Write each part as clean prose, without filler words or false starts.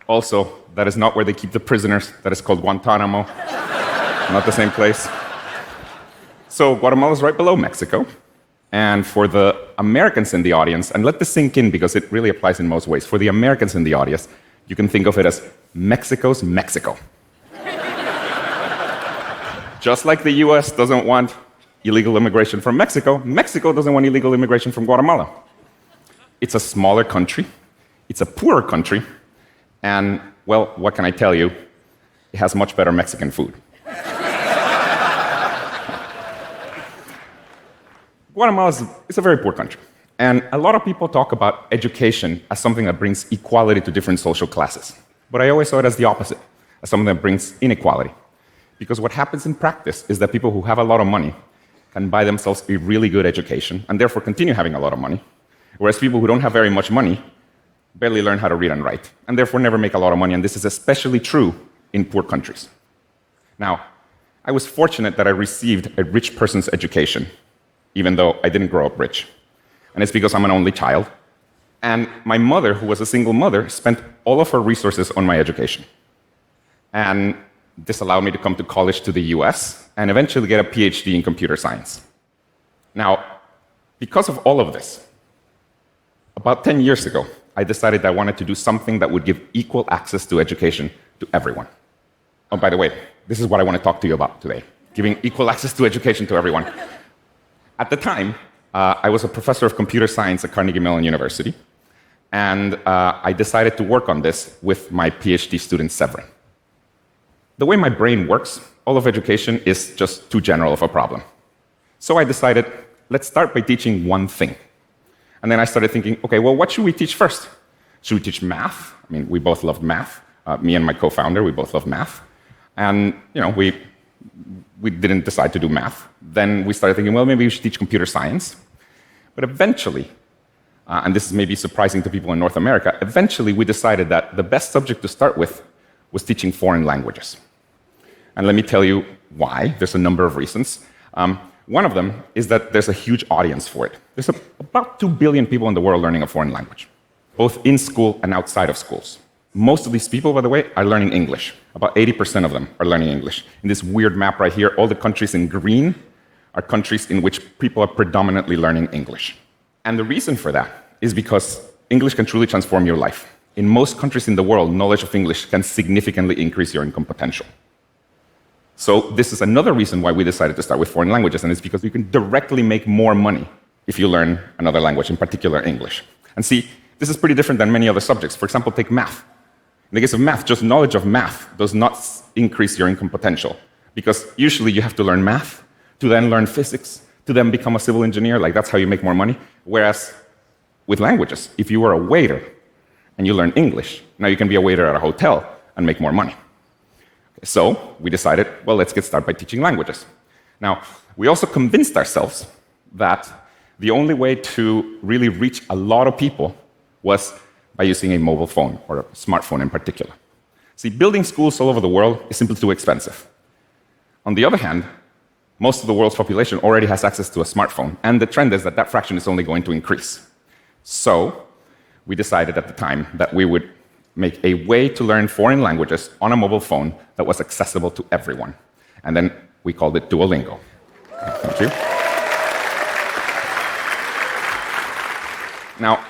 Also, that is not where they keep the prisoners. That is called Guantanamo. Not the same place. So Guatemala is right below Mexico. And for the Americans in the audience, and let this sink in because it really applies in most ways. For the Americans in the audience, you can think of it as Mexico's Mexico. Just like the US doesn't want illegal immigration from Mexico, Mexico doesn't want illegal immigration from Guatemala. It's a smaller country, it's a poorer country, and, well, what can I tell you? It has much better Mexican food. Guatemala is a very poor country, and a lot of people talk about education as something that brings equality to different social classes. But I always saw it as the opposite, as something that brings inequality. Because what happens in practice is that people who have a lot of money can buy themselves a really good education and therefore continue having a lot of money, whereas people who don't have very much money barely learn how to read and write and therefore never make a lot of money, and this is especially true in poor countries. Now, I was fortunate that I received a rich person's education, even though I didn't grow up rich. And it's because I'm an only child, and my mother, who was a single mother, spent all of her resources on my education. And this allowed me to come to college to the US and eventually get a PhD in computer science. Now, because of all of this, about 10 years ago, I decided I wanted to do something that would give equal access to education to everyone. Oh, by the way, this is what I want to talk to you about today, giving equal access to education to everyone. At the time, I was a professor of computer science at Carnegie Mellon University, and I decided to work on this with my PhD student, Severin. The way my brain works, all of education is just too general of a problem. So I decided, let's start by teaching one thing. And then I started thinking, okay, well, what should we teach first? Should we teach math? I mean, we both loved math. Me and my co-founder, we both love math. And, we didn't decide to do math. Then we started thinking, well, maybe we should teach computer science. But eventually, and this is maybe surprising to people in North America, eventually we decided that the best subject to start with was teaching foreign languages. And let me tell you why. There's a number of reasons. One of them is that there's a huge audience for it. There's about 2 billion people in the world learning a foreign language, both in school and outside of schools. Most of these people, by the way, are learning English. About 80% of them are learning English. In this weird map right here, all the countries in green are countries in which people are predominantly learning English. And the reason for that is because English can truly transform your life. In most countries in the world, knowledge of English can significantly increase your income potential. So this is another reason why we decided to start with foreign languages, and it's because you can directly make more money if you learn another language, in particular English. And see, this is pretty different than many other subjects. For example, take math. In the case of math, just knowledge of math does not increase your income potential, because usually you have to learn math, to then learn physics, to then become a civil engineer. Like, that's how you make more money. Whereas with languages, if you were a waiter and you learn English, now you can be a waiter at a hotel and make more money. So we decided, well, let's get started by teaching languages. Now, we also convinced ourselves that the only way to really reach a lot of people was by using a mobile phone, or a smartphone in particular. See, building schools all over the world is simply too expensive. On the other hand, most of the world's population already has access to a smartphone, and the trend is that that fraction is only going to increase. So we decided at the time that we would make a way to learn foreign languages on a mobile phone that was accessible to everyone. And then we called it Duolingo. Thank you. Now,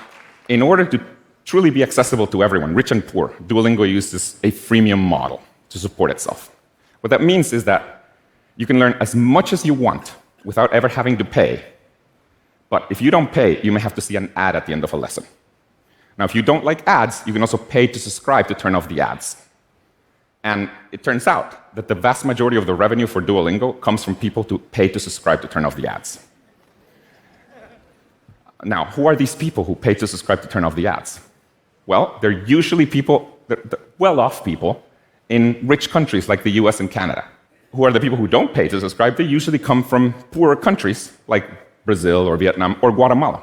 in order to truly be accessible to everyone, rich and poor, Duolingo uses a freemium model to support itself. What that means is that you can learn as much as you want without ever having to pay. But if you don't pay, you may have to see an ad at the end of a lesson. Now, if you don't like ads, you can also pay to subscribe to turn off the ads. And it turns out that the vast majority of the revenue for Duolingo comes from people who pay to subscribe to turn off the ads. Now, who are these people who pay to subscribe to turn off the ads? Well, they're usually people, they're well-off people in rich countries like the US and Canada. Who are the people who don't pay to subscribe? They usually come from poorer countries like Brazil or Vietnam or Guatemala.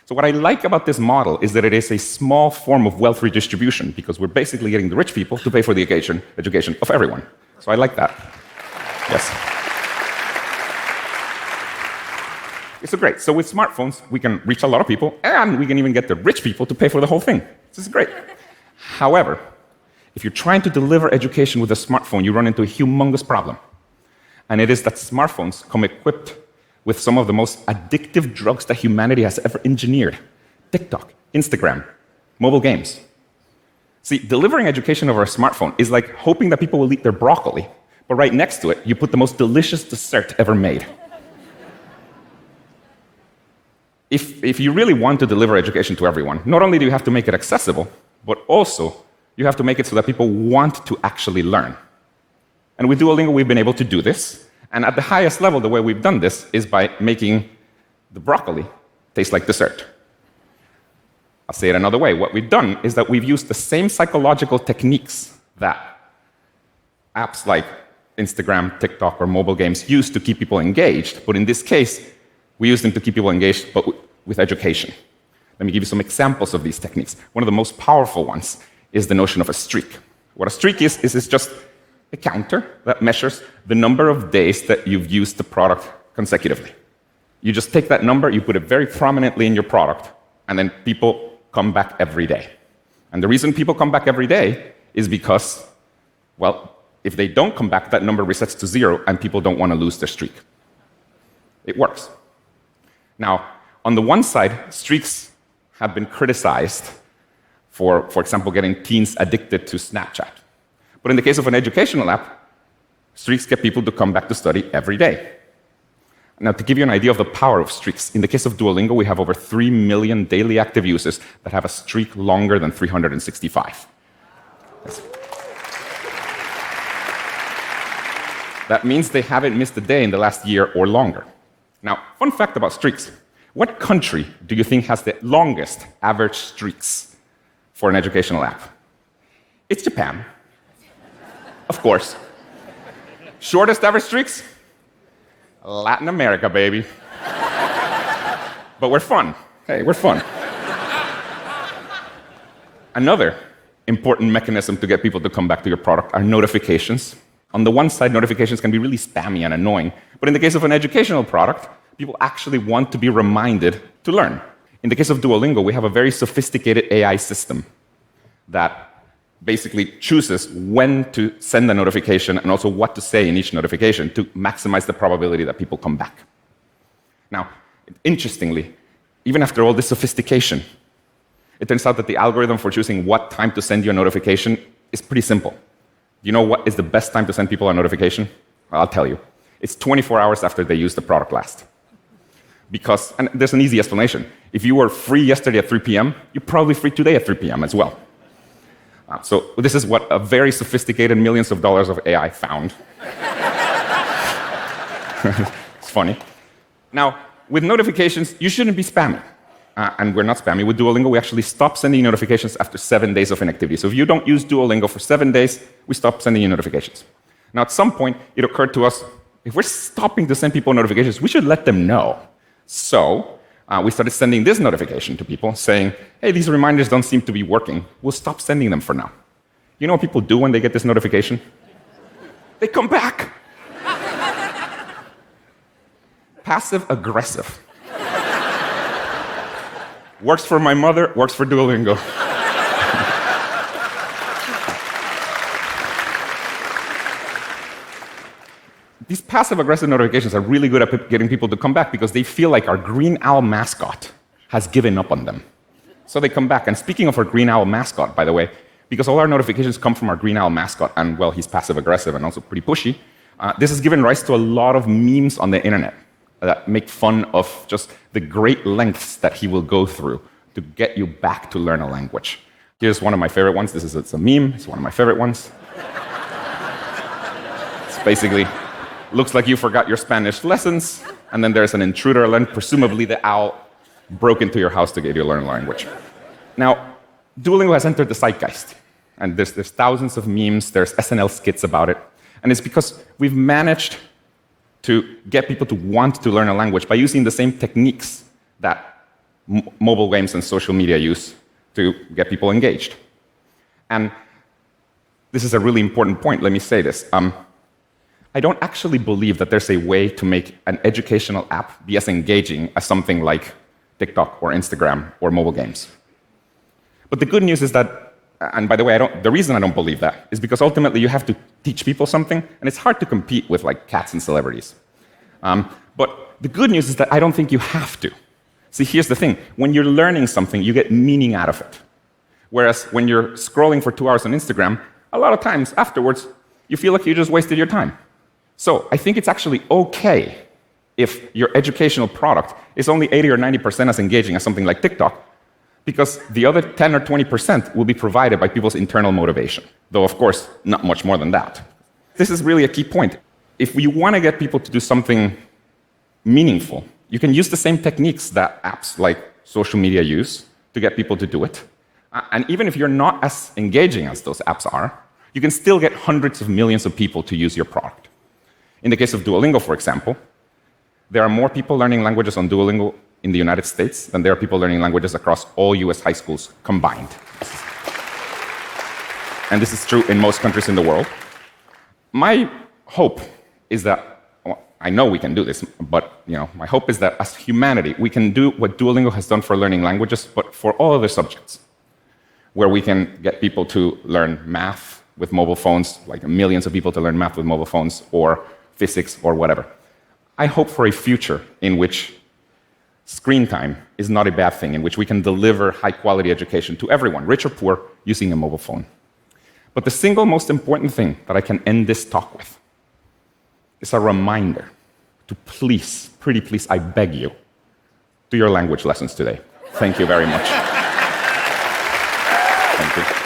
So what I like about this model is that it is a small form of wealth redistribution, because we're basically getting the rich people to pay for the education of everyone. So I like that. Yes. So great. So with smartphones, we can reach a lot of people, and we can even get the rich people to pay for the whole thing. This is great. However, If you're trying to deliver education with a smartphone, you run into a humongous problem. And it is that smartphones come equipped with some of the most addictive drugs that humanity has ever engineered. TikTok, Instagram, mobile games. See, delivering education over a smartphone is like hoping that people will eat their broccoli, but right next to it, you put the most delicious dessert ever made. If you really want to deliver education to everyone, not only do you have to make it accessible, but also you have to make it so that people want to actually learn. And with Duolingo, we've been able to do this. And at the highest level, the way we've done this is by making the broccoli taste like dessert. I'll say it another way. What we've done is that we've used the same psychological techniques that apps like Instagram, TikTok, or mobile games use to keep people engaged, but in this case, we use them to keep people engaged, but with education. Let me give you some examples of these techniques. One of the most powerful ones is the notion of a streak. What a streak is it's just a counter that measures the number of days that you've used the product consecutively. You just take that number, you put it very prominently in your product, and then people come back every day. And the reason people come back every day is because, well, if they don't come back, that number resets to 0, and people don't want to lose their streak. It works. Now, on the one side, streaks have been criticized for example, getting teens addicted to Snapchat. But in the case of an educational app, streaks get people to come back to study every day. Now, to give you an idea of the power of streaks, in the case of Duolingo, we have over 3 million daily active users that have a streak longer than 365. That means they haven't missed a day in the last year or longer. Now, fun fact about streaks. What country do you think has the longest average streaks for an educational app? It's Japan. Of course. Shortest average streaks? Latin America, baby. But we're fun. Hey, we're fun. Another important mechanism to get people to come back to your product are notifications. On the one side, notifications can be really spammy and annoying, but in the case of an educational product, people actually want to be reminded to learn. In the case of Duolingo, we have a very sophisticated AI system that basically chooses when to send a notification and also what to say in each notification to maximize the probability that people come back. Now, interestingly, even after all this sophistication, it turns out that the algorithm for choosing what time to send you a notification is pretty simple. Do you know what is the best time to send people a notification? Well, I'll tell you. It's 24 hours after they used the product last. Because, and there's an easy explanation. If you were free yesterday at 3 p.m., you're probably free today at 3 p.m. as well. So this is what a very sophisticated millions of dollars of AI found. It's funny. Now, with notifications, you shouldn't be spammy. And we're not spammy. With Duolingo, we actually stop sending notifications after 7 days of inactivity. So if you don't use Duolingo for 7 days, we stop sending you notifications. Now, at some point, it occurred to us, if we're stopping to send people notifications, we should let them know. So we started sending this notification to people saying, hey, these reminders don't seem to be working. We'll stop sending them for now. You know what people do when they get this notification? They come back. Passive aggressive. Works for my mother, works for Duolingo. These passive-aggressive notifications are really good at getting people to come back because they feel like our green owl mascot has given up on them. So they come back. And speaking of our green owl mascot, by the way, because all our notifications come from our green owl mascot, and, well, he's passive-aggressive and also pretty pushy, this has given rise to a lot of memes on the internet that make fun of just the great lengths that he will go through to get you back to learn a language. Here's one of my favorite ones. It's a meme. It's one of my favorite ones. It's basically, looks like you forgot your Spanish lessons, and then there's an intruder alert. Presumably the owl broke into your house to get you to learn a language. Now, Duolingo has entered the zeitgeist, and there's thousands of memes, there's SNL skits about it, and it's because we've managed to get people to want to learn a language by using the same techniques that mobile games and social media use to get people engaged. And this is a really important point, let me say this. I don't actually believe that there's a way to make an educational app be as engaging as something like TikTok or Instagram or mobile games. But the good news is that And by the way, the reason I don't believe that is because ultimately you have to teach people something, and it's hard to compete with like cats and celebrities. But the good news is that I don't think you have to. See, here's the thing. When you're learning something, you get meaning out of it. Whereas when you're scrolling for 2 hours on Instagram, a lot of times afterwards, you feel like you just wasted your time. So I think it's actually okay if your educational product is only 80 or 90% as engaging as something like TikTok, because the other 10 or 20% will be provided by people's internal motivation, though, of course, not much more than that. This is really a key point. If you want to get people to do something meaningful, you can use the same techniques that apps like social media use to get people to do it. And even if you're not as engaging as those apps are, you can still get hundreds of millions of people to use your product. In the case of Duolingo, for example, there are more people learning languages on Duolingo in the United States than there are people learning languages across all US high schools combined. And this is true in most countries in the world. My hope is that, well, I know we can do this, but my hope is that as humanity, we can do what Duolingo has done for learning languages, but for all other subjects, where we can get people to learn math with mobile phones, like millions of people to learn math with mobile phones, or physics, or whatever. I hope for a future in which screen time is not a bad thing, in which we can deliver high-quality education to everyone, rich or poor, using a mobile phone. But the single most important thing that I can end this talk with is a reminder to please, pretty please, I beg you, do your language lessons today. Thank you very much. Thank you.